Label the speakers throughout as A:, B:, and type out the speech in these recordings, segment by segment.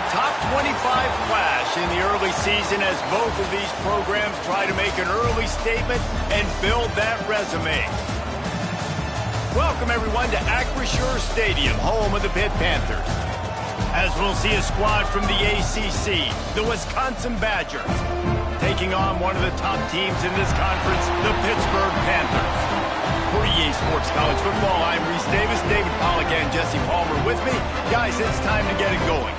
A: top 25 clash in the early season as both of these programs try to make an early statement and build that resume. Welcome, everyone, to Acrisure Stadium, home of the Pitt Panthers. As we'll see a squad from the ACC, the Wisconsin Badgers, taking on one of the top teams in this conference, the Pittsburgh Panthers. For EA Sports College Football, I'm Reese Davis, David Pollack, and Jesse Palmer with me. Guys, it's time to get it going.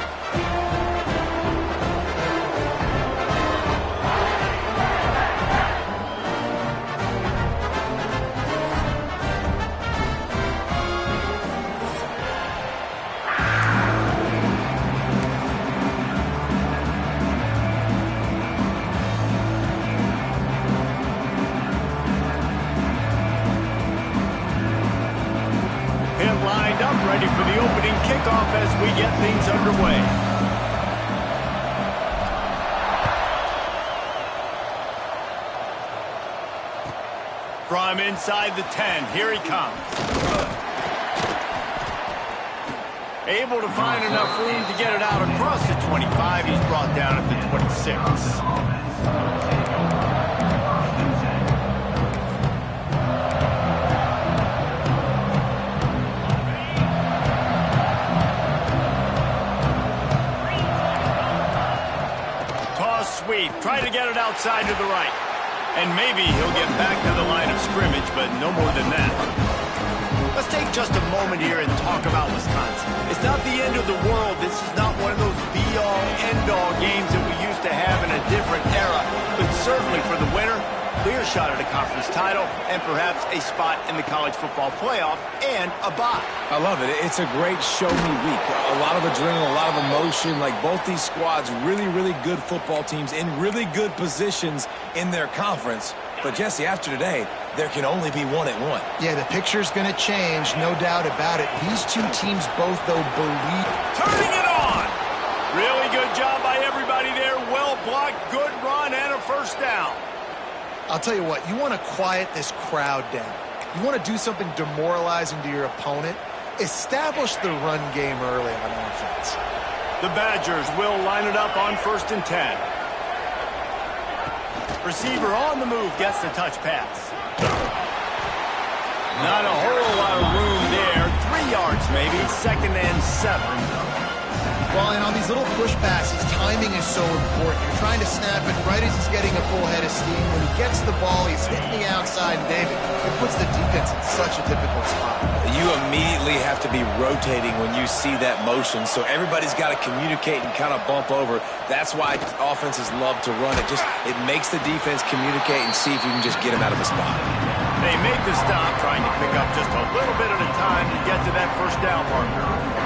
A: Ready for the opening kickoff as we get things underway. From inside the 10, here he comes. Able to find enough room to get it out across the 25. He's brought down at the 26. Sweep, try to get it outside to the right. And maybe he'll get back to the line of scrimmage, but no more than that. Let's take just a moment here and talk about Wisconsin. It's not the end of the world. This is not one of those be-all, end-all games that we used to have in a different era. But certainly for the winner, clear shot at a conference title and perhaps a spot in the college football playoff and a bye.
B: I love it. It's a great show-me week. A lot of adrenaline, a lot of emotion. Like both these squads, really, really good football teams in really good positions in their conference. But, Jesse, after today, there can only be one at one.
C: Yeah, the picture's going to change, no doubt about it. These two teams both, though, believe.
A: Turning it on! Really good job by everybody there. Well blocked, good run, and a first down.
C: I'll tell you what, you want to quiet this crowd down. You want to do something demoralizing to your opponent. Establish the run game early on offense.
A: The Badgers will line it up on 1st and 10. Receiver on the move gets the touch pass. Not a whole lot of room there. 3 yards maybe, 2nd and 7.
C: Well, and on these little push passes, timing is so important. You're trying to snap it right as he's getting a full head of steam. When he gets the ball, he's hitting the outside, and David, it puts the defense in such a difficult spot.
B: You immediately have to be rotating when you see that motion, so everybody's got to communicate and kind of bump over. That's why offenses love to run it. It makes the defense communicate and see if you can just get him out of the spot.
A: They make the stop, trying to pick up just a little bit at a time to get to that first down marker.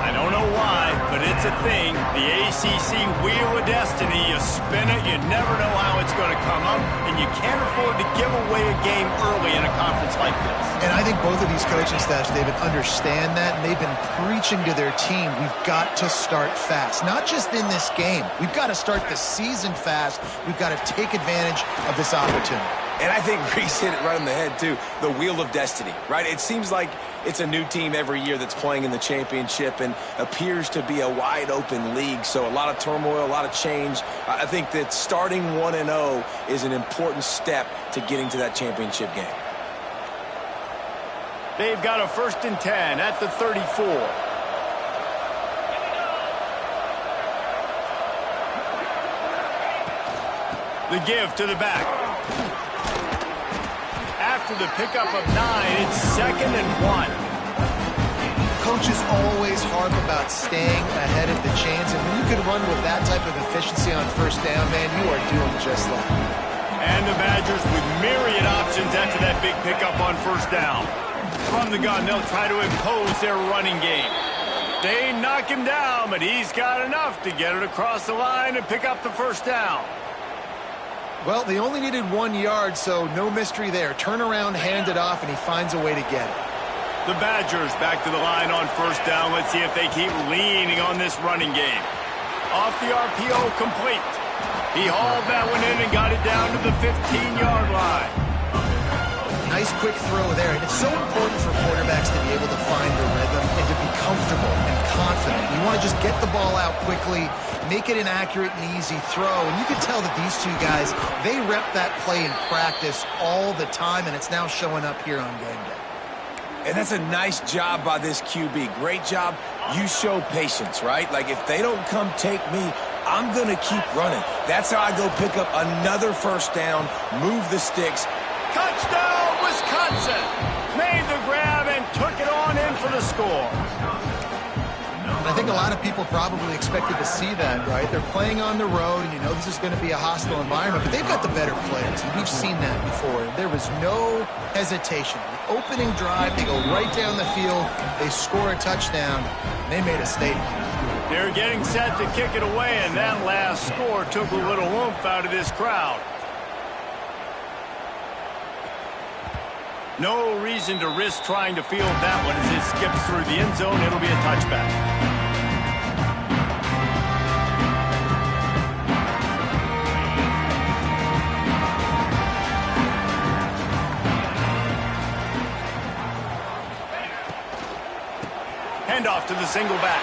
A: I don't know why, but it's a thing. The ACC Wheel of Destiny, you spin it, you never know how it's going to come up, and you can't afford to give away a game early in a conference like this.
C: And I think both of these coaching staffs, David, understand that, and they've been preaching to their team, we've got to start fast. Not just in this game. We've got to start the season fast. We've got to take advantage of this opportunity.
B: And I think Reese hit it right on the head, too. The Wheel of Destiny, right? It seems like it's a new team every year that's playing in the championship and appears to be a wide-open league. So a lot of turmoil, a lot of change. I think that starting 1-0 is an important step to getting to that championship game.
A: They've got a 1st and 10 at the 34. The give to the back. After the pickup of 9, it's 2nd and 1.
C: Coaches always harp about staying ahead of the chains, and when you can run with that type of efficiency on 1st down, man, you are doing just that.
A: And the Badgers with myriad options after that big pickup on 1st down. From the gun, they'll try to impose their running game. They knock him down, but he's got enough to get it across the line and pick up the 1st down.
C: Well, they only needed 1 yard, so no mystery there. Turn around, hand it off, and he finds a way to get it.
A: The Badgers back to the line on 1st down. Let's see if they keep leaning on this running game. Off the RPO, complete. He hauled that one in and got it down to the 15-yard line.
C: Nice Nice quick throw there. And it's so important for quarterbacks to be able to find the rhythm and to be comfortable and confident. You want to just get the ball out quickly, make it an accurate and easy throw. And you can tell that these two guys, they rep that play in practice all the time, and it's now showing up here on game day.
B: And that's a nice job by this QB. Great job. You show patience, right? Like, if they don't come take me, I'm going to keep running. That's how I go pick up another first down, move the sticks.
A: Touchdown, Wisconsin! Made the grab and took it on in for the score.
C: And I think a lot of people probably expected to see that, right? They're playing on the road, and you know this is going to be a hostile environment, but they've got the better players, and we've seen that before. There was no hesitation. The opening drive, they go right down the field, they score a touchdown, and they made a statement.
A: They're getting set to kick it away, and that last score took a little oomph out of this crowd. No reason to risk trying to field that one as it skips through the end zone. It'll be a touchback. Handoff to the single back.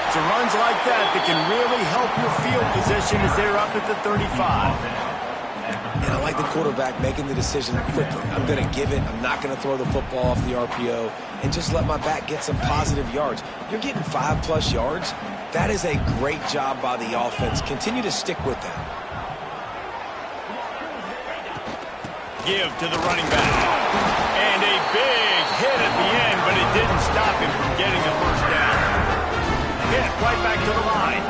A: It's runs like that that can really help your field position as they're up at the 35.
B: And I like the quarterback making the decision quickly. I'm going to give it. I'm not going to throw the football off the RPO and just let my back get some positive yards. You're getting 5+ yards. That is a great job by the offense. Continue to stick with that.
A: Give to the running back. And a big hit at the end, but it didn't stop him from getting the first down. Hit right back to the line.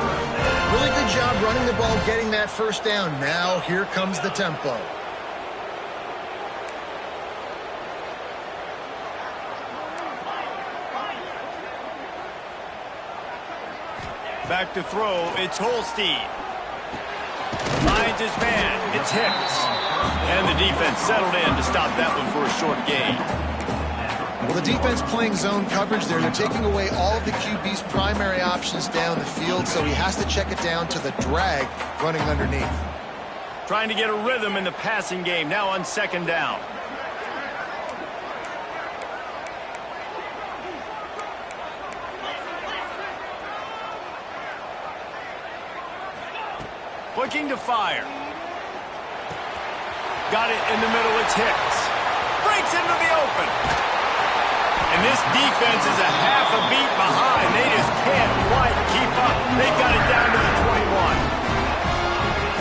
C: Really good job running the ball, getting that first down. Now here comes the tempo.
A: Back to throw, it's Holstein. Finds his man, it's Hicks. And the defense settled in to stop that one for a short gain.
C: Well, the defense playing zone coverage there. They're taking away all of the QB's primary options down the field, so he has to check it down to the drag running underneath.
A: Trying to get a rhythm in the passing game, now on second down. Looking to fire. Got it in the middle, it's Hicks. Breaks into the open. And this defense is a half a beat behind. They just can't quite keep up. They've got it down to the 21.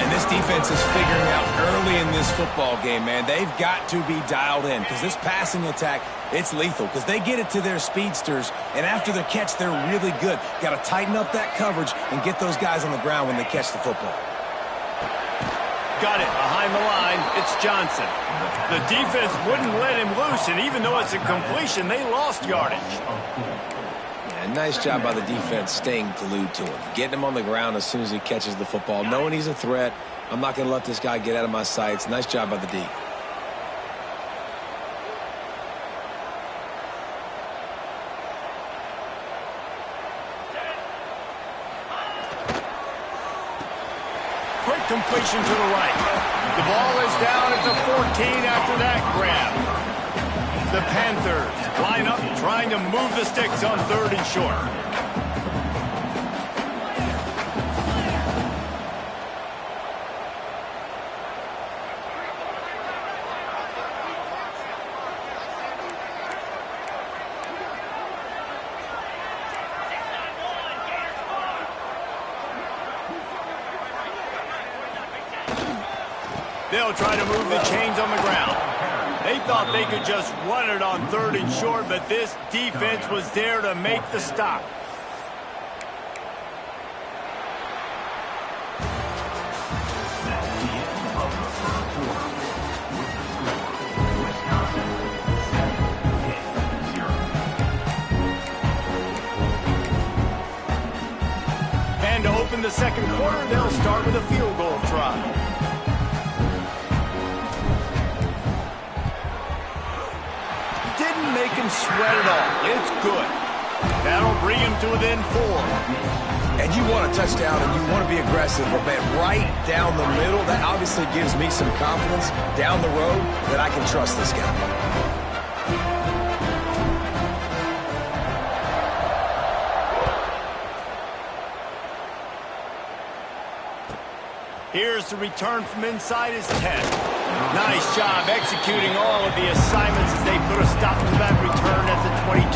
B: And this defense is figuring out early in this football game, man. They've got to be dialed in because this passing attack, it's lethal because they get it to their speedsters, and after the catch, they're really good. Got to tighten up that coverage and get those guys on the ground when they catch the football.
A: Got it behind the line. It's Johnson. The defense wouldn't let him loose, and even though it's a completion, they lost yardage.
B: Yeah, nice job by the defense staying glued to him. Getting him on the ground as soon as he catches the football. Knowing he's a threat, I'm not going to let this guy get out of my sights. Nice job by the D.
A: Completion to the right. The ball is down at the 14 after that grab. The Panthers line up trying to move the sticks on 3rd and short. They'll try to move the chains on the ground. They thought they could just run it on 3rd and short, but this defense was there to make the stop. And to open the second quarter, they'll start with a field goal try. Didn't make him sweat at all. It's good. That'll bring him to within 4.
B: And you want a touchdown and you want to be aggressive, but man, right down the middle, that obviously gives me some confidence down the road that I can trust this guy.
A: Here's the return from inside his 10. Nice job executing all of the assignments as they put a stop to that return at the 22.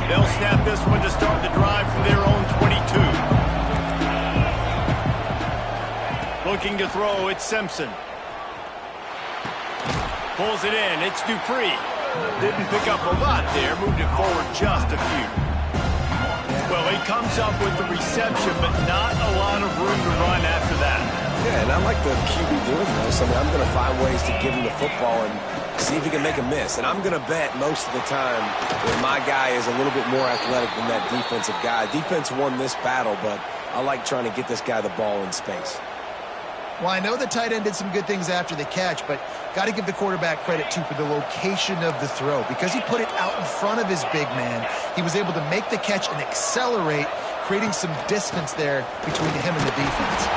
A: They'll snap this one to start the drive from their own 22. Looking to throw, it's Simpson. Pulls it in, it's Dupree. Didn't pick up a lot there, moved it forward just a few. Well, he comes up with the reception, but not a lot of room to run after that.
B: Yeah, and I like the QB doing this. I mean, I'm going to find ways to give him the football and see if he can make a miss. And I'm going to bet most of the time that my guy is a little bit more athletic than that defensive guy. Defense won this battle, but I like trying to get this guy the ball in space.
C: Well, I know the tight end did some good things after the catch, but got to give the quarterback credit, too, for the location of the throw. Because he put it out in front of his big man, he was able to make the catch and accelerate, creating some distance there between him and the defense.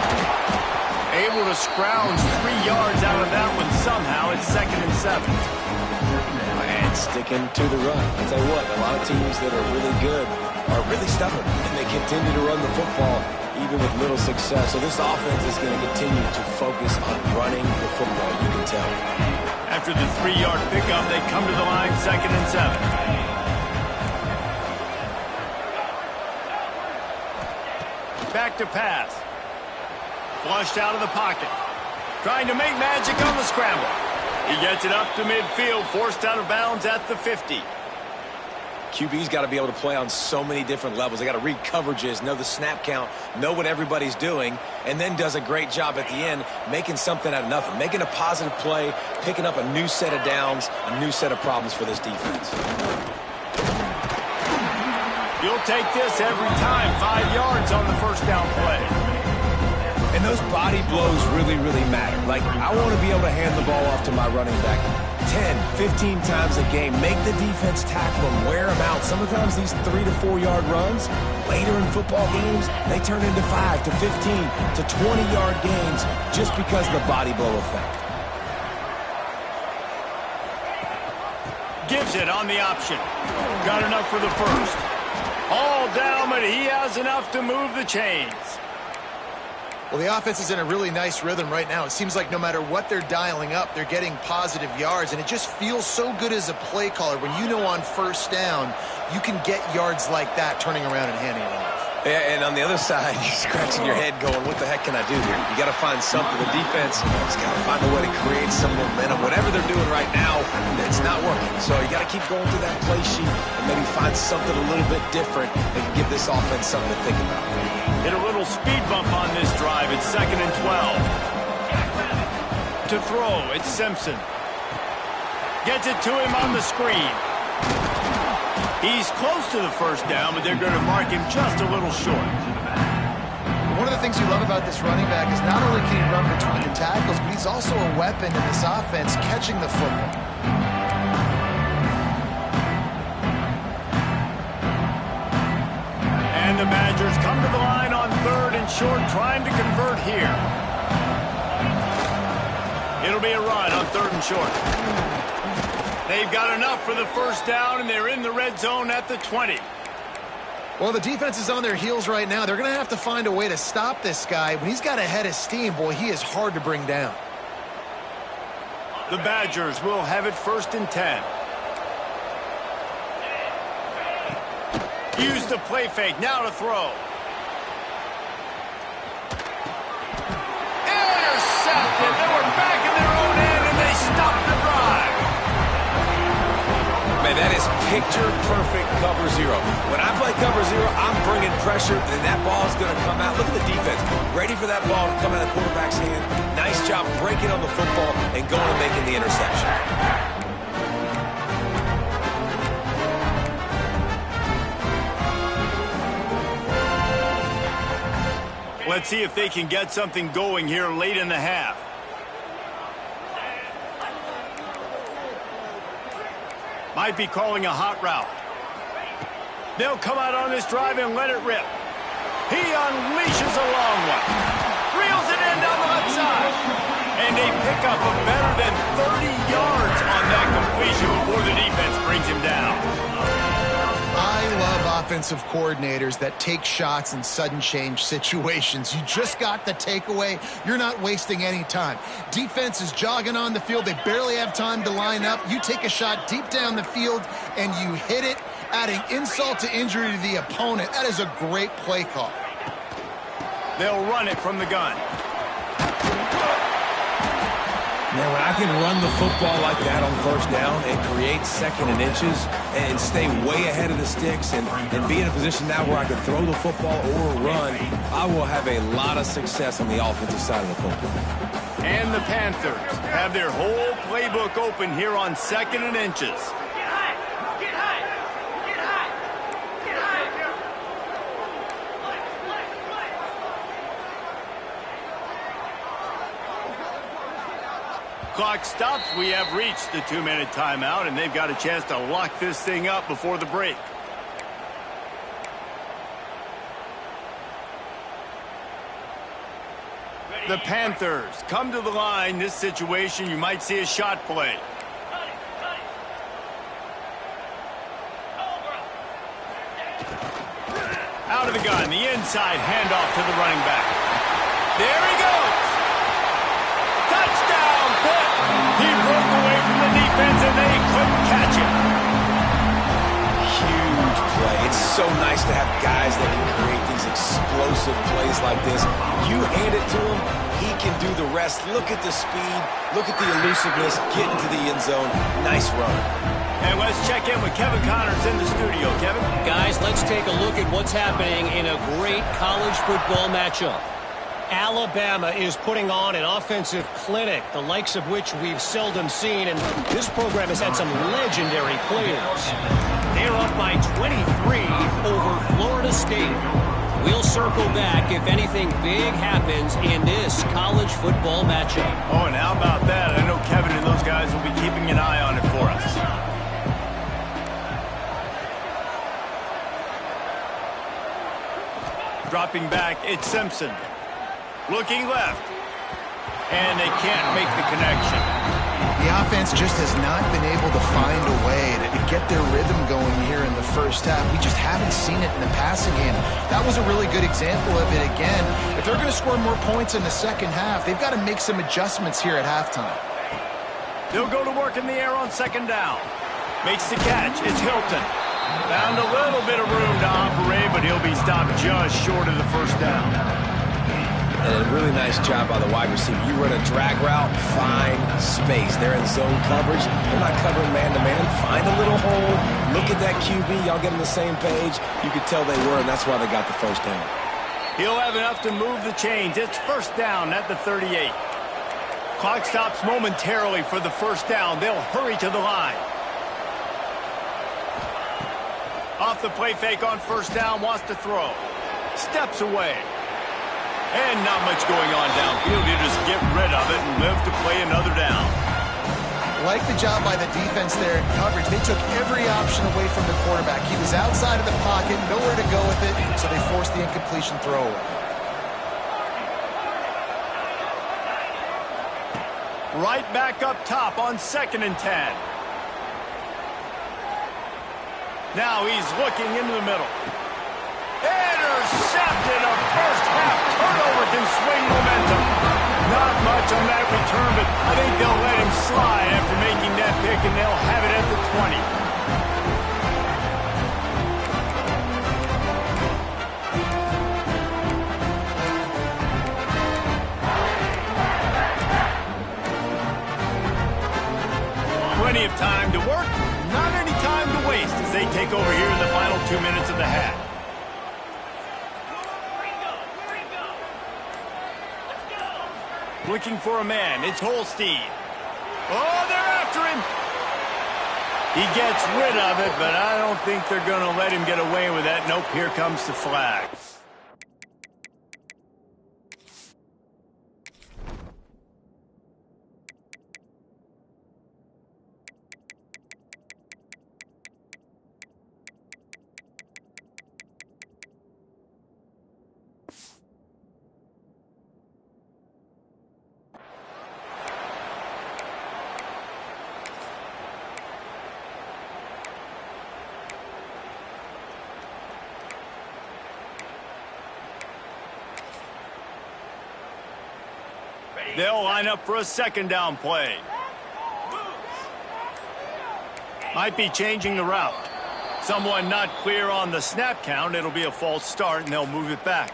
A: Able to scrounge 3 yards out of that one somehow. It's 2nd and 7.
B: And sticking to the run. I tell you what, a lot of teams that are really good are really stubborn, and they continue to run the football even with little success. So this offense is going to continue to focus on running the football, you can tell.
A: After the 3-yard pickup, they come to the line 2nd and 7. Back to pass. Flushed out of the pocket. Trying to make magic on the scramble. He gets it up to midfield, forced out of bounds at the 50.
B: QB's got to be able to play on so many different levels. They got to read coverages, know the snap count, know what everybody's doing, and then does a great job at the end making something out of nothing, making a positive play, picking up a new set of downs, a new set of problems for this defense.
A: You'll take this every time. 5 yards on the first down play.
B: And those body blows really, really matter. Like, I want to be able to hand the ball off to my running back 10, 15 times a game. Make the defense tackle them, wear them out. Sometimes these 3 to 4 yard runs, later in football games, they turn into 5 to 15 to 20-yard gains just because of the body blow effect.
A: Gives it on the option. Got enough for the first. All down, but he has enough to move the chains.
C: Well, the offense is in a really nice rhythm right now. It seems like no matter what they're dialing up, they're getting positive yards, and it just feels so good as a play caller when you know on first down you can get yards like that turning around and handing it off.
B: Yeah, and on the other side, you're scratching your head going, what the heck can I do here? You got to find something. The defense has got to find a way to create some momentum. Whatever they're doing right now, it's not working. So you got to keep going through that play sheet and maybe find something a little bit different that can give this offense something to think about.
A: Hit a little speed bump on this drive. It's 2nd and 12. To throw, it's Simpson. Gets it to him on the screen. He's close to the first down, but they're going to mark him just a little short.
C: One of the things you love about this running back is not only can he run between the tackles, but he's also a weapon in this offense catching the football.
A: And the Badgers come to the line on 3rd and short, trying to convert here. It'll be a run on 3rd and short. They've got enough for the first down, and they're in the red zone at the 20.
C: Well, the defense is on their heels right now. They're going to have to find a way to stop this guy. When he's got a head of steam, boy, he is hard to bring down.
A: The Badgers will have it 1st and 10. Use the play fake. Now to throw. Intercepted. They were back in their own end, and they stopped the drive.
B: Man, that is picture-perfect cover zero. When I play cover zero, I'm bringing pressure, and that ball is going to come out. Look at the defense. Ready for that ball to come out of the quarterback's hand. Nice job breaking on the football and going and making the interception.
A: Let's see if they can get something going here late in the half. Might be calling a hot route. They'll come out on this drive and let it rip. He unleashes a long one. Reels it in down the left side. And they pick up a better than 30 yards on that completion before the defense brings him down.
C: I love offensive coordinators that take shots in sudden change situations. You just got the takeaway. You're not wasting any time. Defense is jogging on the field. They barely have time to line up. You take a shot deep down the field, and you hit it, adding insult to injury to the opponent. That is a great play call.
A: They'll run it from the gun.
B: Man, when I can run the football like that on first down and create second and inches and stay way ahead of the sticks and be in a position now where I can throw the football or run, I will have a lot of success on the offensive side of the football.
A: And the Panthers have their whole playbook open here on second and inches. Clock stops. We have reached the 2-minute timeout, and they've got a chance to lock this thing up before the break. The Panthers come to the line. This situation, you might see a shot play. Out of the gun, the inside handoff to the running back. There he goes. Touchdown, Pitt. He broke away from the defense, and they couldn't catch him.
B: Huge play. It's so nice to have guys that can create these explosive plays like this. You hand it to him, he can do the rest. Look at the speed. Look at the elusiveness. Get into the end zone. Nice run.
A: And let's check in with Kevin Connors in the studio. Kevin?
D: Guys, let's take a look at what's happening in a great college football matchup. Alabama is putting on an offensive clinic, the likes of which we've seldom seen, and this program has had some legendary players. They're up by 23 over Florida State. We'll circle back if anything big happens in this college football matchup.
A: Oh, and how about that? I know Kevin and those guys will be keeping an eye on it for us. Dropping back, it's Simpson. Looking left. And they can't make the connection.
C: The offense just has not been able to find a way to get their rhythm going here in the first half. We just haven't seen it in the passing game. That was a really good example of it again. If they're going to score more points in the second half, they've got to make some adjustments here at halftime.
A: They'll go to work in the air on second down. Makes the catch. It's Hilton. Found a little bit of room to operate, but he'll be stopped just short of the first down.
B: And a really nice job by the wide receiver. You run a drag route, find space. They're in zone coverage. They're not covering man-to-man. Find a little hole. Look at that QB. Y'all get on the same page. You could tell they were, and that's why they got the first down.
A: He'll have enough to move the chains. It's first down at the 38. Clock stops momentarily for the first down. They'll hurry to the line. Off the play fake on first down, wants to throw. Steps away. And not much going on downfield. You just get rid of it and live to play another down.
C: Like the job by the defense there in coverage. They took every option away from the quarterback. He was outside of the pocket, nowhere to go with it, so they forced the incompletion throw away.
A: Right back up top on 2nd and 10. Now he's looking into the middle. Intercepted. A first half turnover can swing momentum. Not much on that return, but I think they'll let him slide after making that pick, and they'll have it at the 20. Plenty of time to work, not any time to waste as they take over here in the final 2 minutes of the half. Looking for a man, it's Holstein. Oh, they're after him. He gets rid of it, but I don't think they're going to let him get away with that. Nope, here comes the flag. They'll line up for a second down play. Might be changing the route. Someone not clear on the snap count. It'll be a false start, and they'll move it back.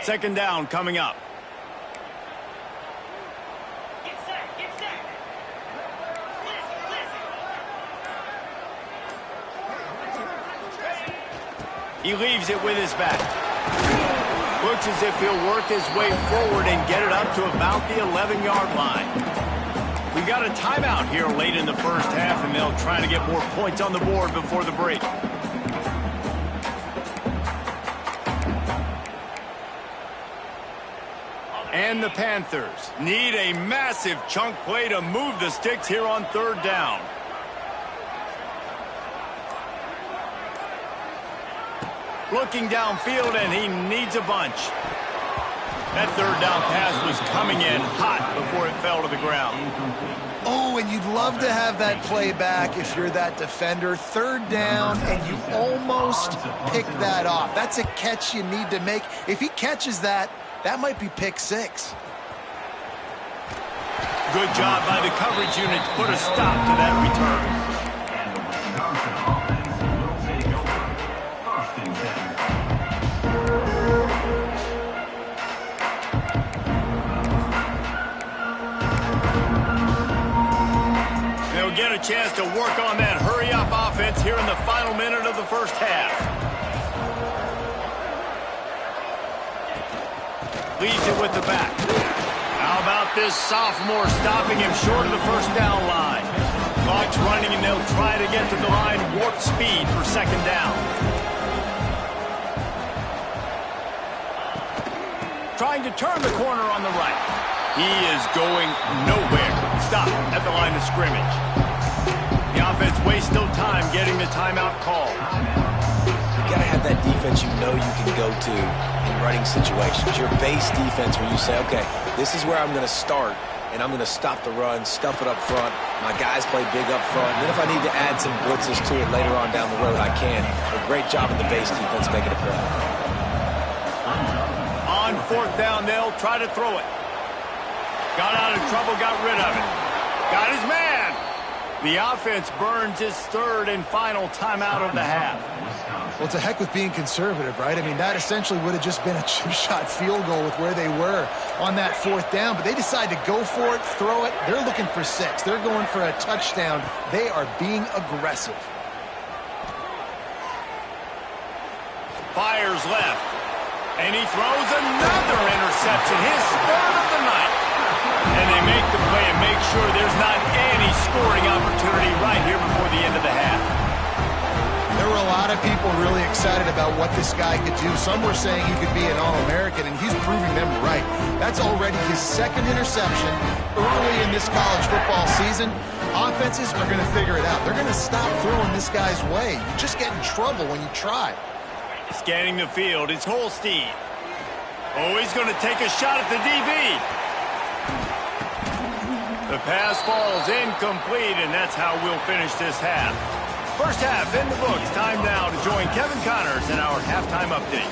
A: Second down coming up. He leaves it with his back. Looks as if he'll work his way forward and get it up to about the 11-yard line. We got a timeout here late in the first half, and they'll try to get more points on the board before the break. And the Panthers need a massive chunk play to move the sticks here on third down. Looking downfield, and he needs a bunch. That third down pass was coming in hot before it fell to the ground.
C: Oh, and you'd love to have that play back if you're that defender. Third down, and you almost pick that off. That's a catch you need to make. If he catches that, that might be pick six.
A: Good job by the coverage unit to put a stop to that return. They'll get a chance to work on that hurry-up offense here in the final minute of the first half. Leads it with the back. How about this sophomore stopping him short of the first down line? Clock's running, and they'll try to get to the line warp speed for second down. Trying to turn the corner on the right. He is going nowhere. Stop at the line of scrimmage. The offense wastes no time getting the timeout called.
B: You got to have that defense you know you can go to in running situations. Your base defense where you say, okay, this is where I'm going to start, and I'm going to stop the run, stuff it up front. My guys play big up front. And then if I need to add some blitzes to it later on down the road, I can. A great job in the base defense making a play.
A: On fourth down, they'll try to throw it. Got out of trouble, got rid of it. Got his man. The offense burns his third and final timeout of the half.
C: Well, it's a heck with being conservative, right? I mean, that essentially would have just been a two-shot field goal with where they were on that fourth down. But they decide to go for it, throw it. They're looking for six. They're going for a touchdown. They are being aggressive.
A: Fires left. And he throws another interception. His third of the night. And they make the play and make sure there's not any scoring opportunity right here before the end of the half.
C: There were a lot of people really excited about what this guy could do. Some were saying he could be an All-American, and he's proving them right. That's already his second interception early in this college football season. Offenses are going to figure it out. They're going to stop throwing this guy's way. You just get in trouble when you try.
A: Scanning the field, it's Holstein. Oh, he's going to take a shot at the DB. The pass falls incomplete, and that's how we'll finish this half. First half in the books. Time now to join Kevin Connors in our halftime update.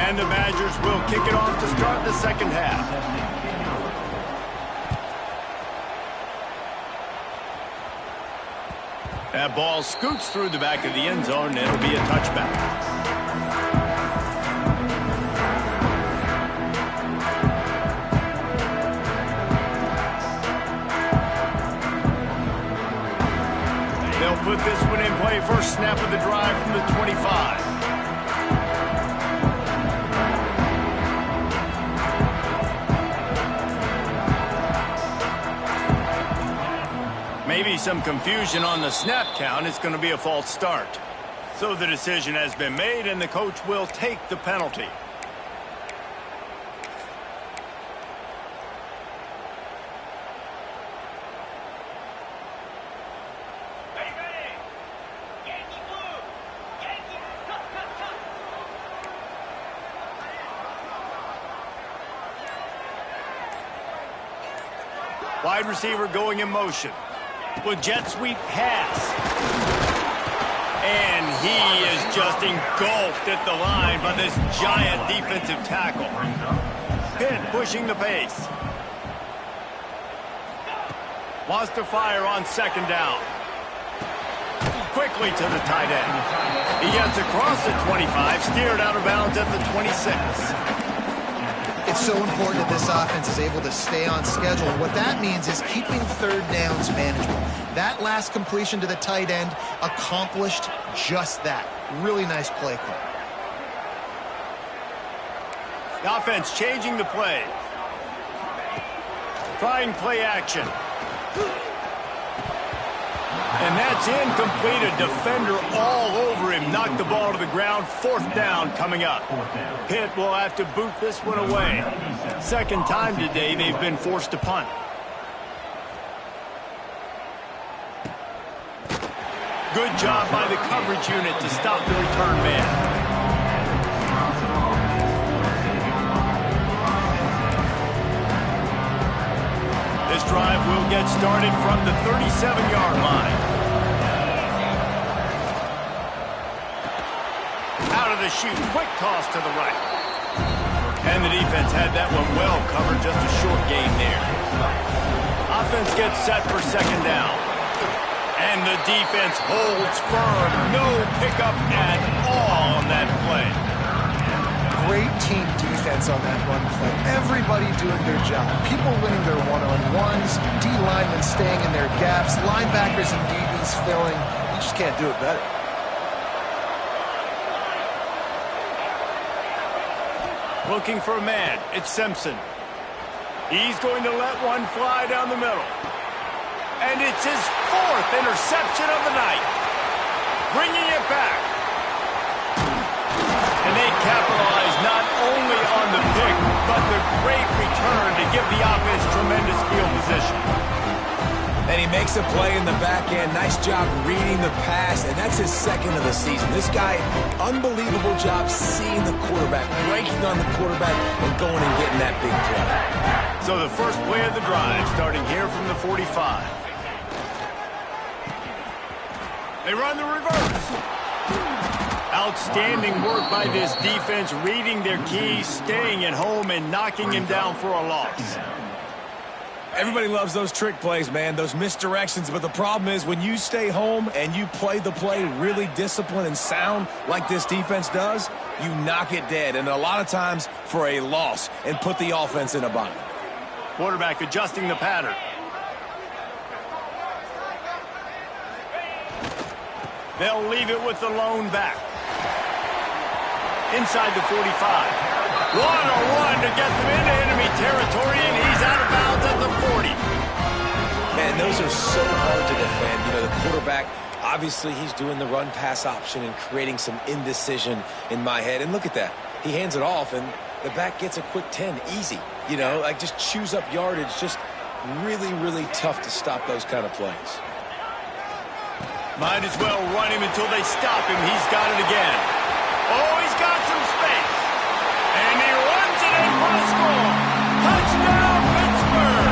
A: And the Badgers will kick it off to start the second half. That ball scoots through the back of the end zone, and it'll be a touchback. They'll put this one in play. First snap of the drive from the 25. Maybe some confusion on the snap count. It's going to be a false start. So the decision has been made, and the coach will take the penalty. Wide receiver going in motion. With jet sweep pass. And he is just engulfed at the line by this giant defensive tackle. Pitt pushing the pace. Wants to fire on second down. Quickly to the tight end. He gets across the 25, steered out of bounds at the 26.
C: It's so important that this offense is able to stay on schedule. What that means is keeping third downs manageable. That last completion to the tight end accomplished just that. Really nice play call.
A: The offense changing the play. Trying play action. And that's incomplete. A defender all over him. Knocked the ball to the ground. Fourth down coming up. Pitt will have to boot this one away. Second time today they've been forced to punt. Good job by the coverage unit to stop the return man. This drive will get started from the 37-yard line. Out of the chute, quick toss to the right. And the defense had that one well covered, just a short gain there. Offense gets set for second down. And the defense holds firm. No pickup at all on that play.
C: Great team defense on that run play. Everybody doing their job. People winning their one-on-ones, D-linemen staying in their gaps, linebackers and DBs filling. You just can't do it better.
A: Looking for a man. It's Simpson. He's going to let one fly down the middle. And it's his fourth interception of the night. Bringing it back. And they capitalize not only on the pick, but the great return to give the offense tremendous field position.
B: And he makes a play in the back end. Nice job reading the pass, and that's his second of the season. This guy, unbelievable job seeing the quarterback, breaking on the quarterback, and going and getting that big play.
A: So the first play of the drive, starting here from the 45. They run the reverse. Outstanding work by this defense, reading their keys, staying at home, and knocking him down for a loss.
B: Everybody loves those trick plays, man, those misdirections, but the problem is when you stay home and you play the play really disciplined and sound like this defense does, you knock it dead, and a lot of times for a loss, and put the offense in a bind.
A: Quarterback adjusting the pattern. They'll leave it with the lone back. Inside the 45. What a run to get them into enemy territory, and he's out of bounds at the 40.
B: Man, those are so hard to defend. You know, the quarterback, obviously he's doing the run-pass option and creating some indecision in my head. And look at that. He hands it off, and the back gets a quick 10. Easy. You know, like just chews up yardage. Just really, really tough to stop those kind of plays.
A: Might as well run him until they stop him. He's got it again. Oh, he's got some space. And he runs it in for a score. Touchdown, Pittsburgh.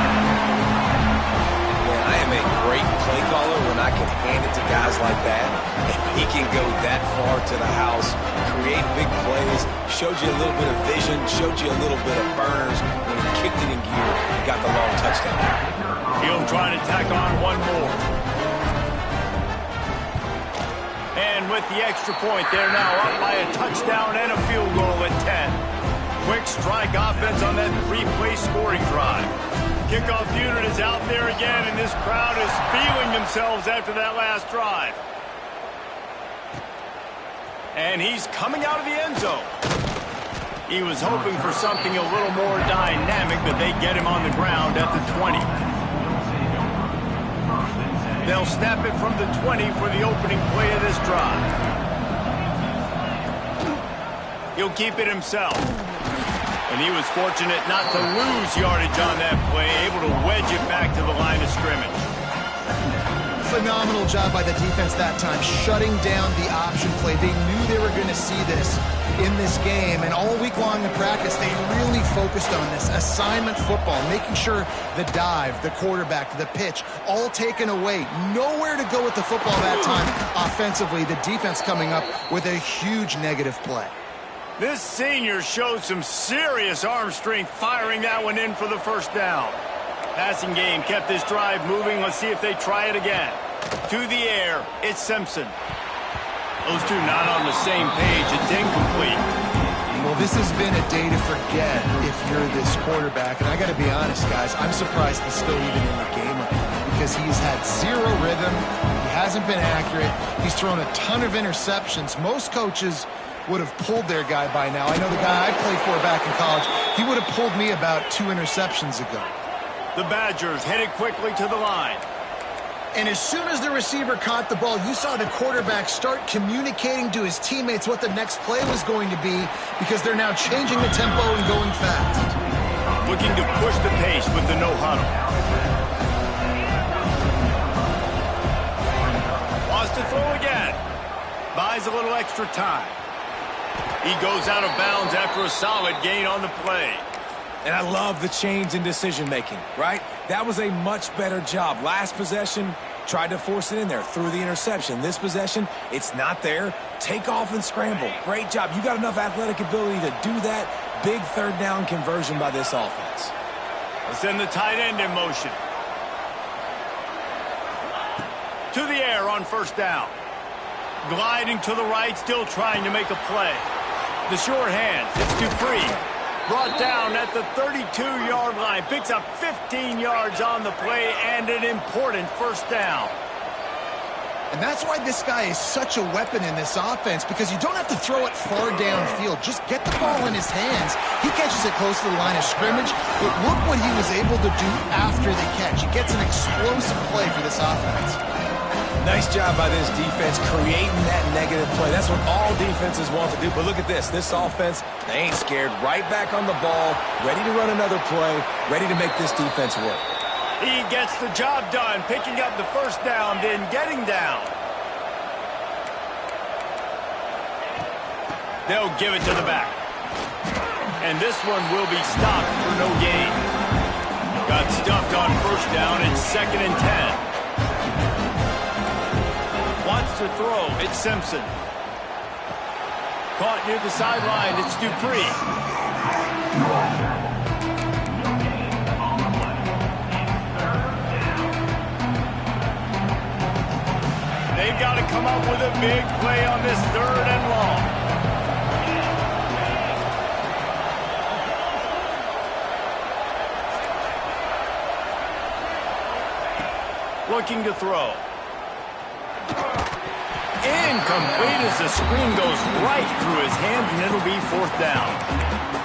B: Man, I am a great play caller when I can hand it to guys like that. And he can go that far to the house, create big plays, showed you a little bit of vision, showed you a little bit of burners. When he kicked it in gear, he got the long touchdown.
A: He'll try to tack on one more. And with the extra point, they're now up by a touchdown and a field goal at 10. Quick strike offense on that three-play scoring drive. Kickoff unit is out there again, and this crowd is feeling themselves after that last drive. And he's coming out of the end zone. He was hoping for something a little more dynamic, but they get him on the ground at the 20. They'll snap it from the 20 for the opening play of this drive. He'll keep it himself. And he was fortunate not to lose yardage on that play, able to wedge it back to the line of scrimmage.
C: So Phenomenal job by the defense that time, shutting down the option play. They knew they were going to see this in this game, and all week long in practice, they really focused on this assignment football, making sure the dive, the quarterback, the pitch, all taken away. Nowhere to go with the football that time offensively. The defense coming up with a huge negative play.
A: This senior showed some serious arm strength firing that one in for the first down. Passing game kept this drive moving. Let's see if they try it again. To the air, it's Simpson. Those two not on the same page. It's incomplete.
C: Well, this has been a day to forget if you're this quarterback. And I got to be honest, guys, I'm surprised he's still even in the game right now because he's had zero rhythm. He hasn't been accurate. He's thrown a ton of interceptions. Most coaches would have pulled their guy by now. I know the guy I played for back in college, he would have pulled me about 2 interceptions ago.
A: The Badgers headed quickly to the line.
C: And as soon as the receiver caught the ball, you saw the quarterback start communicating to his teammates what the next play was going to be because they're now changing the tempo and going fast.
A: Looking to push the pace with the no huddle. Wants to throw again. Buys a little extra time. He goes out of bounds after a solid gain on the play.
B: And I love the change in decision-making, right? That was a much better job. Last possession, tried to force it in there, threw the interception. This possession, it's not there. Take off and scramble. Great job. You got enough athletic ability to do that. Big third down conversion by this offense.
A: Let's send the tight end in motion. To the air on first down. Gliding to the right, still trying to make a play. The short hands, it's Dupree. Brought down at the 32-yard line. Picks up 15 yards on the play and an important first down.
C: And that's why this guy is such a weapon in this offense, because you don't have to throw it far downfield. Just get the ball in his hands. He catches it close to the line of scrimmage, but look what he was able to do after the catch. He gets an explosive play for this offense.
B: Nice job by this defense creating that negative play. That's what all defenses want to do. But look at this. This offense, they ain't scared. Right back on the ball, ready to run another play, ready to make this defense work.
A: He gets the job done, picking up the first down, then getting down. They'll give it to the back. And this one will be stopped for no gain. Got stuffed on first down. It's 2nd and 10. Wants to throw. It's Simpson. Caught near the sideline. It's Dupree. They've got to come up with a big play on this 3rd and long. Looking to throw. Incomplete as the screen goes right through his hands, and it'll be 4th down.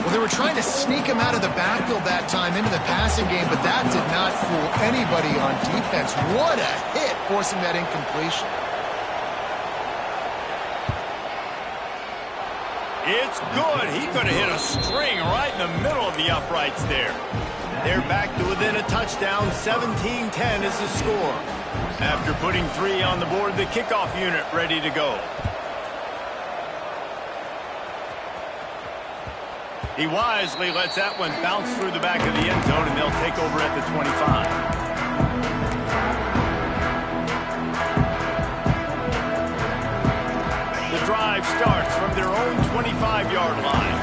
C: Well, they were trying to sneak him out of the backfield that time into the passing game, but that did not fool anybody on defense. What a hit, forcing that incompletion.
A: It's good. He could have hit a string right in the middle of the uprights there. They're back to within a touchdown. 17-10 is the score. After putting 3 on the board, the kickoff unit ready to go. He wisely lets that one bounce through the back of the end zone, and they'll take over at the 25. The drive starts from their own 25-yard line.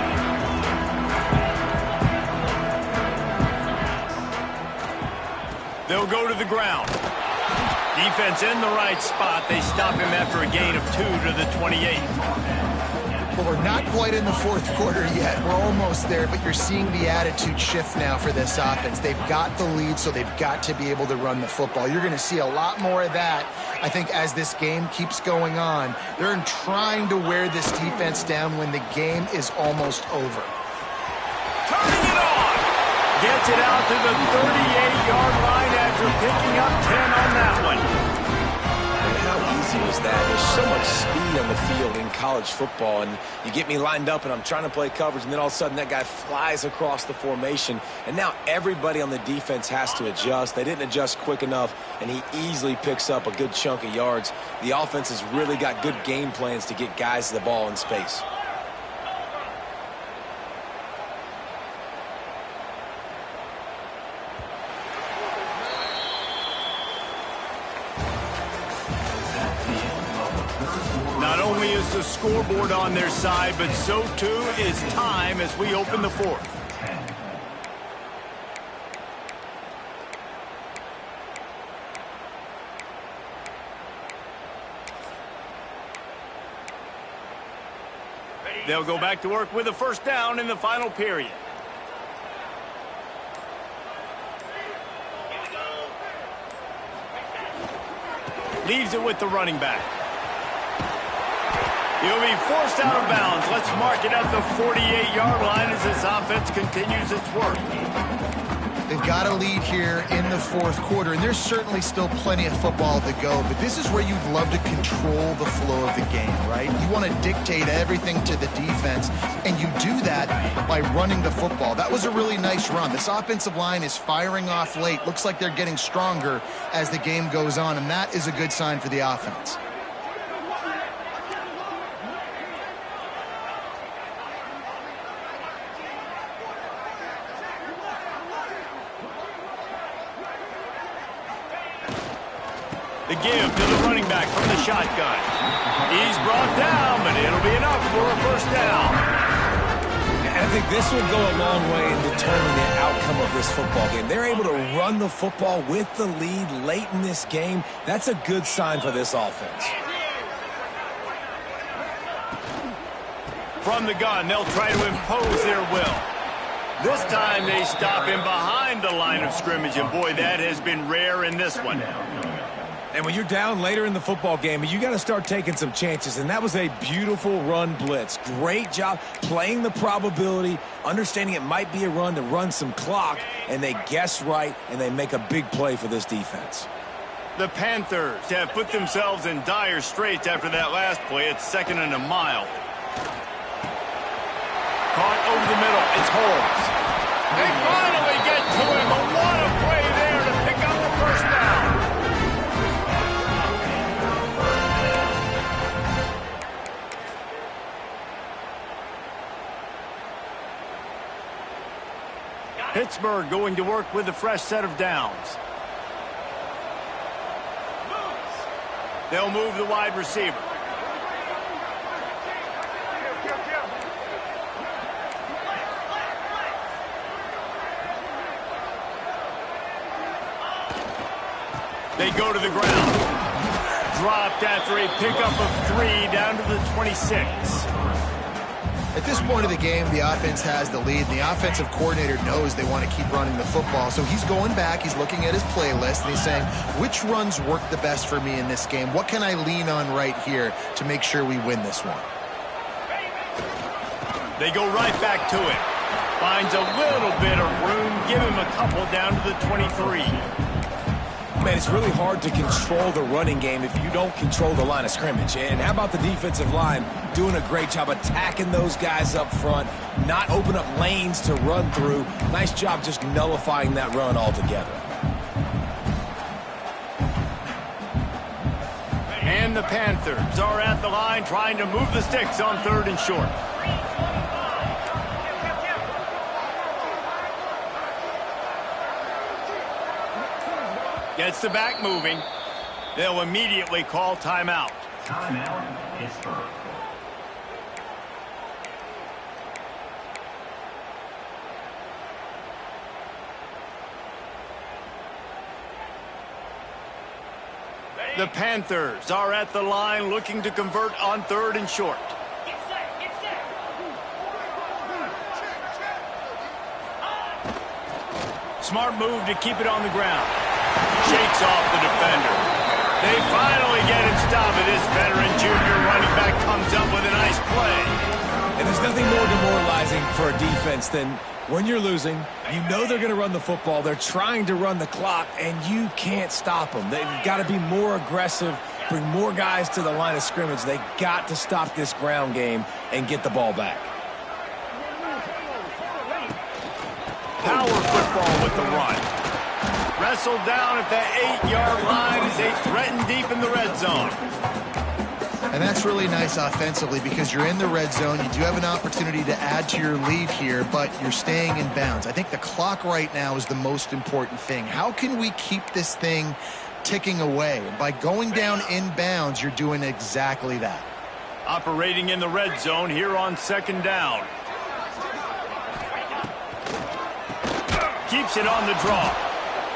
A: They'll go to the ground. Defense in the right spot. They stop him after a gain of 2 to the 28.
C: Well, we're not quite in the 4th quarter yet. We're almost there, but you're seeing the attitude shift now for this offense. They've got the lead, so they've got to be able to run the football. You're going to see a lot more of that, I think, as this game keeps going on. They're trying to wear this defense down when the game is almost over.
A: Turning it on! Gets it out to the 38-yard line after picking up 10 on that one.
C: And how
B: easy as that. There's so much speed on the field in college football, and you get me lined up and I'm trying to play coverage, and then all of a sudden that guy flies across the formation, and now everybody on the defense has to adjust. They didn't adjust quick enough, and he easily picks up a good chunk of yards. The offense has really got good game plans to get guys the ball in space.
A: Not only is the scoreboard on their side, but so too is time as we open the fourth. They'll go back to work with a first down in the final period. Leaves it with the running back. He'll be forced out of bounds. Let's mark it at the 48-yard line as this offense continues its work.
C: They've got a lead here in the fourth quarter, and there's certainly still plenty of football to go, but this is where you'd love to control the flow of the game, right? You want to dictate everything to the defense, and you do that by running the football. That was a really nice run. This offensive line is firing off late. Looks like they're getting stronger as the game goes on, and that is a good sign for the offense.
A: The give to the running back from the shotgun. He's brought down, but it'll be enough for a first down.
B: And I think this will go a long way in determining the outcome of this football game. They're able to run the football with the lead late in this game. That's a good sign for this offense.
A: From the gun, they'll try to impose their will. This time they stop him behind the line of scrimmage, and boy, that has been rare in this one.
B: And when you're down later in the football game, you got to start taking some chances, and that was a beautiful run blitz. Great job playing the probability, understanding it might be a run to run some clock, and they guess right, and they make a big play for this defense.
A: The Panthers have put themselves in dire straits after that last play. It's 2nd and a mile. Caught over the middle. It's Holmes. They finally get to him. A lot of play there to pick up the first down. Pittsburgh going to work with a fresh set of downs. They'll move the wide receiver. They go to the ground. Dropped after a pickup of 3 down to the 26.
C: At this point of the game, the offense has the lead, and the offensive coordinator knows they want to keep running the football. So he's going back, he's looking at his playlist, and he's saying, which runs work the best for me in this game? What can I lean on right here to make sure we win this one?
A: They go right back to it. Finds a little bit of room. Give him a couple down to the 23.
B: Man, it's really hard to control the running game if you don't control the line of scrimmage. And how about the defensive line doing a great job attacking those guys up front, not open up lanes to run through. Nice job just nullifying that run altogether.
A: And the Panthers are at the line trying to move the sticks on 3rd and short. Gets the back moving. They'll immediately call timeout.
E: Timeout, Pittsburgh.
A: The Panthers are at the line looking to convert on 3rd and short. Smart move to keep it on the ground. Shakes off the defender. They finally get him stopped, and this veteran junior running back comes up with a nice play.
B: And there's nothing more demoralizing for a defense than when you're losing, you know they're going to run the football, they're trying to run the clock, and you can't stop them. They've got to be more aggressive bring more guys to the line of scrimmage. They got to stop this ground game and get the ball back.
A: Power football with the run. Wrestled down at the 8-yard line as they threaten deep in the red zone.
C: And that's really nice offensively because you're in the red zone. You do have an opportunity to add to your lead here, but you're staying in bounds. I think the clock right now is the most important thing. How can we keep this thing ticking away? And by going down in bounds, you're doing exactly that.
A: Operating in the red zone here on 2nd down. Keeps it on the draw.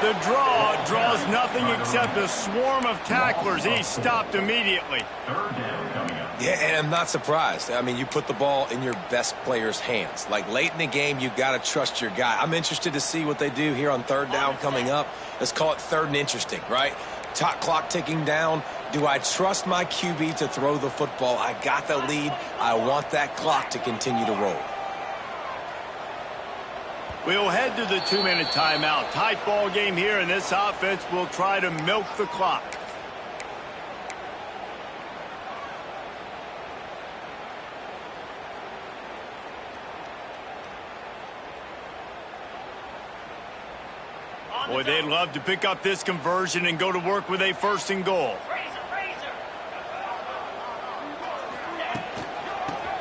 A: The draw draws nothing except a swarm of tacklers. He's stopped immediately.
B: Yeah, and I'm not surprised. I mean, you put the ball in your best player's hands. Like, late in the game, you've got to trust your guy. I'm interested to see what they do here on 3rd down coming up. Let's call it 3rd and interesting, right? Top clock ticking down. Do I trust my QB to throw the football? I got the lead. I want that clock to continue to roll.
A: We'll head to the 2-minute timeout. Tight ball game here, and this offense will try to milk the clock. Boy, they'd love to pick up this conversion and go to work with a 1st and goal.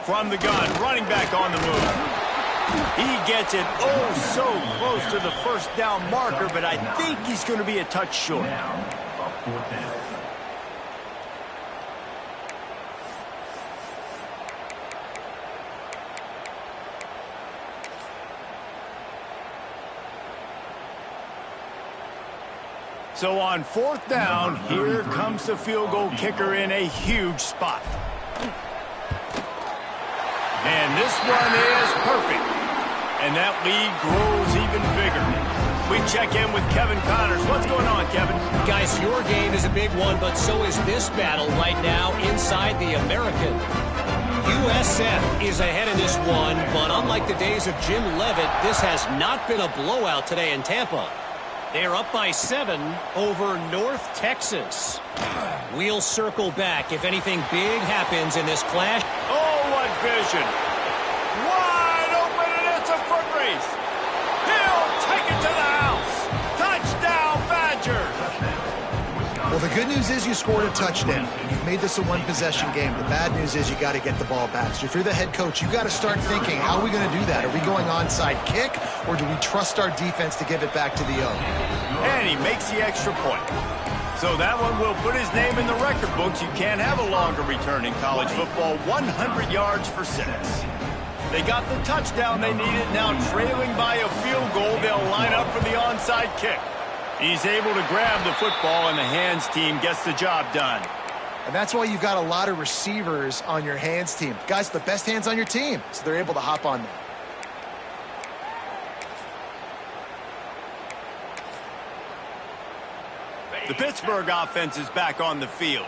A: From the gun, running back on the move. He gets it so close to the 1st down marker, but I think he's going to be a touch short. So on 4th down, here comes the field goal kicker in a huge spot. And this one is perfect. And that lead grows even bigger. We check in with Kevin Connors. What's going on, Kevin?
D: Guys, your game is a big one, but so is this battle right now inside the American. USF is ahead in this one, but unlike the days of Jim Leavitt, this has not been a blowout today in Tampa. They are up by 7 over North Texas. We'll circle back if anything big happens in this clash.
A: Oh, what vision. Wide open, and it's a foot race. He'll take it to the house. Touchdown, Badgers.
C: Well, the good news is you scored a touchdown. You've made this a one-possession game. The bad news is you got to get the ball back. So if you're the head coach, you got to start thinking, how are we going to do that? Are we going onside kick, or do we trust our defense to give it back to the O?
A: And he makes the extra point. So that one will put his name in the record books. You can't have a longer return in college football. 100 yards for 6. They got the touchdown they needed. Now trailing by a field goal, they'll line up for the onside kick. He's able to grab the football, and the hands team gets the job done.
C: And that's why you've got a lot of receivers on your hands team. Guys, the best hands on your team, so they're able to hop on that.
A: The Pittsburgh offense is back on the field.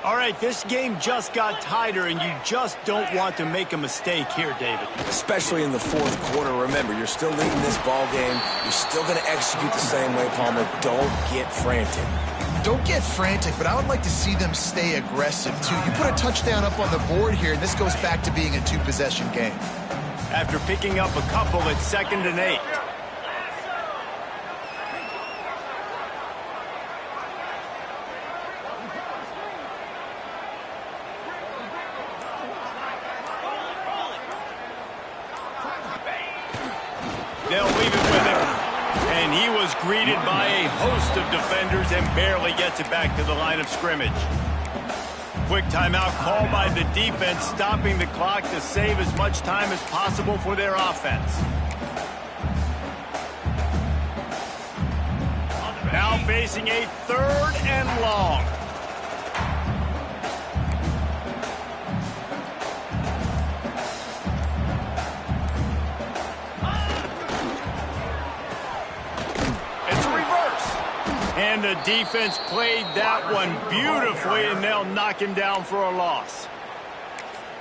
A: All right, this game just got tighter, and you just don't want to make a mistake here, David.
B: Especially in the 4th quarter. Remember, you're still leading this ball game. You're still going to execute the same way, Palmer. Don't get frantic.
C: Don't get frantic, but I would like to see them stay aggressive, too. You put a touchdown up on the board here, and this goes back to being a 2-possession game.
A: After picking up a couple at 2nd and 8. They'll leave it with him. And he was greeted by a host of defenders and barely gets it back to the line of scrimmage. Quick timeout called by the defense, stopping the clock to save as much time as possible for their offense. Now facing a 3rd and long. And the defense played that one beautifully, and they'll knock him down for a loss.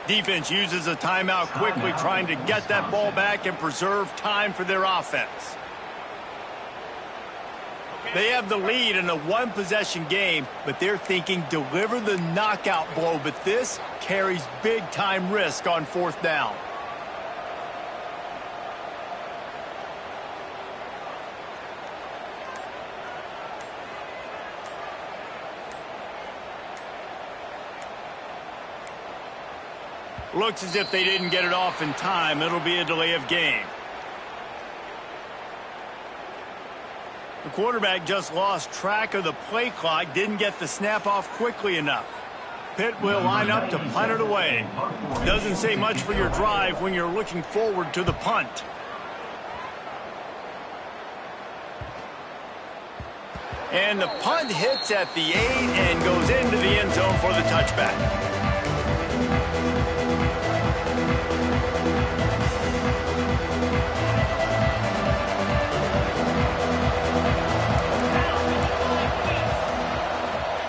A: Defense uses a timeout quickly, trying to get that ball back and preserve time for their offense. They have the lead in a one-possession game, but they're thinking deliver the knockout blow. But this carries big-time risk on fourth down. Looks as if they didn't get it off in time. It'll be a delay of game. The quarterback just lost track of the play clock, didn't get the snap off quickly enough. Pitt will line up to punt it away. Doesn't say much for your drive when you're looking forward to the punt. And the punt hits at the 8 and goes into the end zone for the touchback.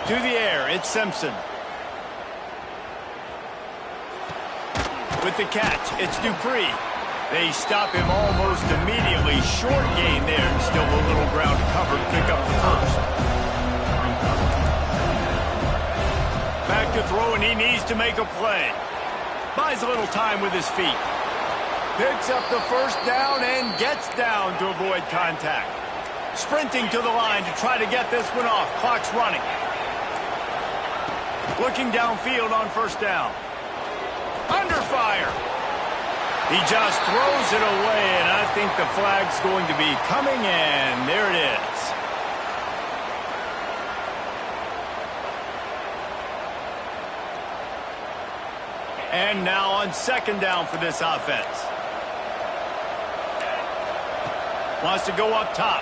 A: To the air, it's Simpson. With the catch, it's Dupree. They stop him almost immediately. Short gain there, and still a little ground covered. Pick up the first. Back to throw, and he needs to make a play. Buys a little time with his feet. Picks up the first down and gets down to avoid contact. Sprinting to the line to try to get this one off. Clock's running. Looking downfield on first down. Under fire. He just throws it away, and I think the flag's going to be coming, and there it is. And now on second down for this offense. Wants to go up top.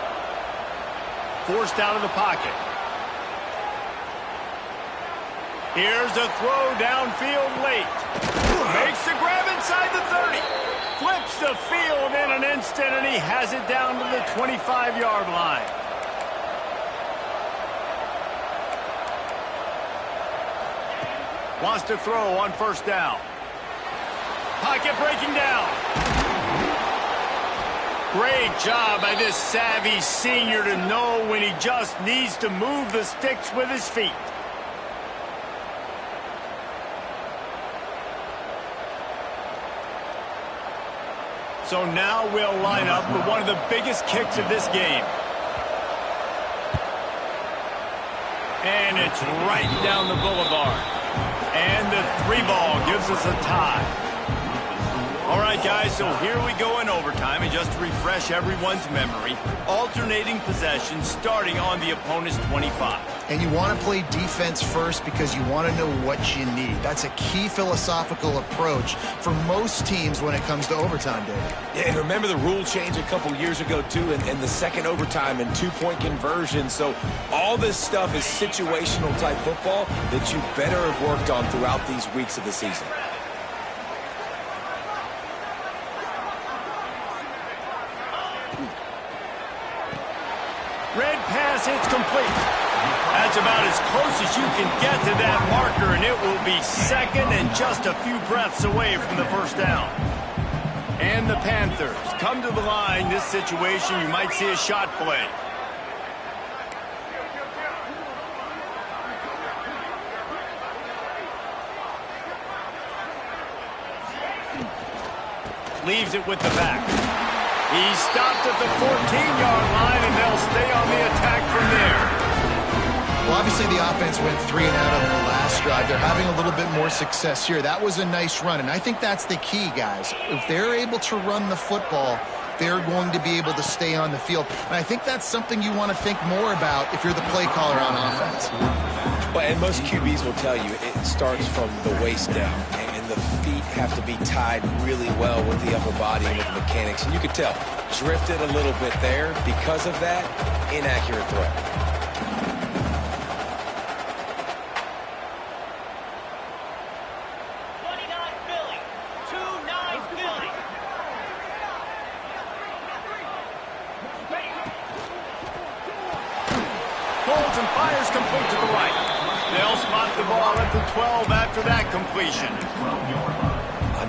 A: Forced out of the pocket. Here's a throw downfield late. Makes the grab inside the 30. Flips the field in an instant, and he has it down to the 25-yard line. Wants to throw on first down. Pocket breaking down. Great job by this savvy senior to know when he just needs to move the sticks with his feet. So now we'll line up for one of the biggest kicks of this game. And it's right down the boulevard. And the 3-ball gives us a tie. All right, guys, so here we go in overtime. And just to refresh everyone's memory, alternating possession starting on the opponent's 25.
C: And you want to play defense first because you want to know what you need. That's a key philosophical approach for most teams when it comes to overtime, David.
B: Yeah, and remember the rule change a couple years ago, too, and the second overtime and two-point conversion. So all this stuff is situational type football that you better have worked on throughout these weeks of the season.
A: Red pass, it's complete. That's about as close as you can get to that marker, and it will be second and just a few breaths away from the first down. And the Panthers come to the line. This situation, you might see a shot play. Leaves it with the back. He stopped at the 14-yard line, and they'll stay on the attack from there.
C: Well, obviously the offense went 3 and out on their last drive. They're having a little bit more success here. That was a nice run, and I think that's the key, guys. If they're able to run the football, they're going to be able to stay on the field. And I think that's something you want to think more about if you're the play caller on offense.
B: Well, and most QBs will tell you it starts from the waist down, and the feet have to be tied really well with the upper body and with the mechanics. And you could tell, drifted a little bit there. Because of that, inaccurate throw.
A: Holds and fires complete to the right. They'll spot the ball at the 12 after that completion.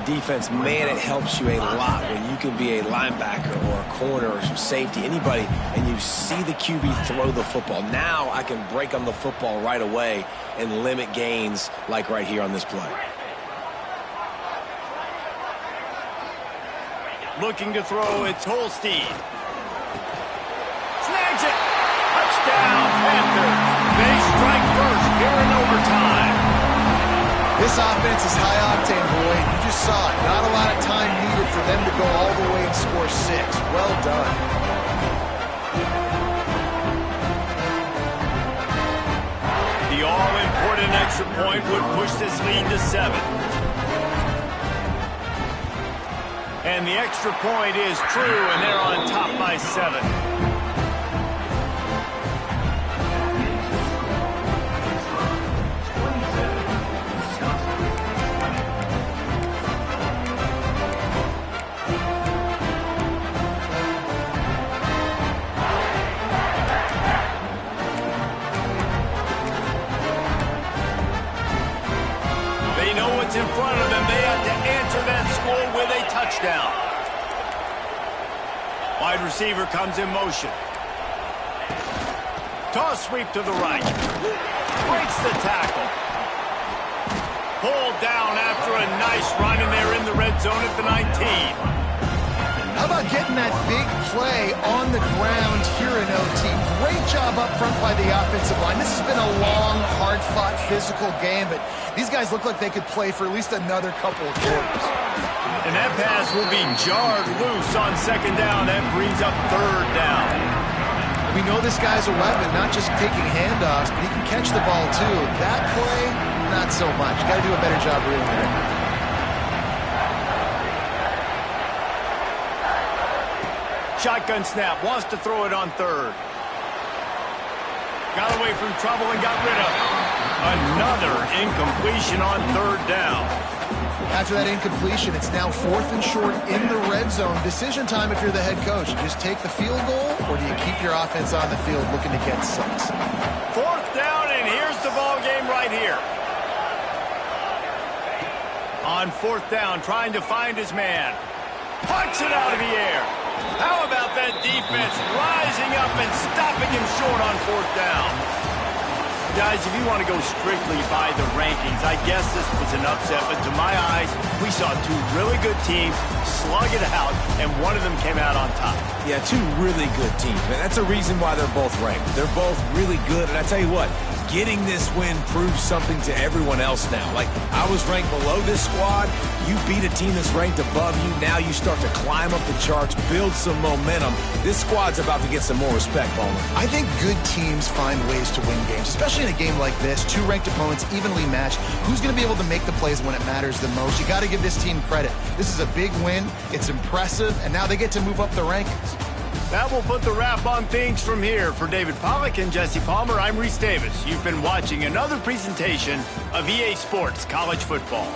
B: defense, man, it helps you a lot when you can be a linebacker or a corner or some safety, anybody, and you see the QB throw the football. Now I can break on the football right away and limit gains like right here on this play.
A: Looking to throw, it's Holstein. Snags it. Touchdown, Panthers. They strike first here in overtime.
C: This offense is high octane, boy. You just saw it. Not a lot of time needed for them to go all the way and score 6. Well done.
A: The all-important extra point would push this lead to 7. And the extra point is true, and they're on top by 7. They know what's in front of them. They have to answer that score with a touchdown. Wide receiver comes in motion. Toss sweep to the right. Breaks the tackle. Pulled down after a nice run, and they're in the red zone at the 19.
C: How about getting that big play on the ground here in OT? Great job up front by the offensive line. This has been a long, hard-fought, physical game, but these guys look like they could play for at least another couple of quarters.
A: And that pass will be jarred loose on second down. That brings up third down.
C: We know this guy's a weapon, not just taking handoffs, but he can catch the ball too. That play, not so much. Got to do a better job reeling it in.
A: Shotgun snap, wants to throw it on third. Got away from trouble and got rid of it. Another incompletion on third down.
C: After that incompletion, it's now 4th and short in the red zone. Decision time if you're the head coach. You just take the field goal, or do you keep your offense on the field looking to get 6?
A: 4th down, and here's the ball game right here. On 4th down, trying to find his man. Punch it out of the air. How about that defense rising up and stopping him short on 4th down? Guys, if you want to go strictly by the rankings, I guess this was an upset, but to my eyes, we saw 2 really good teams slug it out, and one of them came out on top.
B: Yeah, 2 really good teams, man. That's a reason why they're both ranked. They're both really good, and I tell you what, getting this win proves something to everyone else now. Like, I was ranked below this squad. You beat a team that's ranked above you. Now you start to climb up the charts, build some momentum. This squad's about to get some more respect, Bowman.
C: I think good teams find ways to win games, especially in a game like this. 2 ranked opponents, evenly matched. Who's going to be able to make the plays when it matters the most? You got to give this team credit. This is a big win. It's impressive, and now they get to move up the rankings.
A: That will put the wrap on things from here. For David Pollack and Jesse Palmer, I'm Reese Davis. You've been watching another presentation of EA Sports College Football.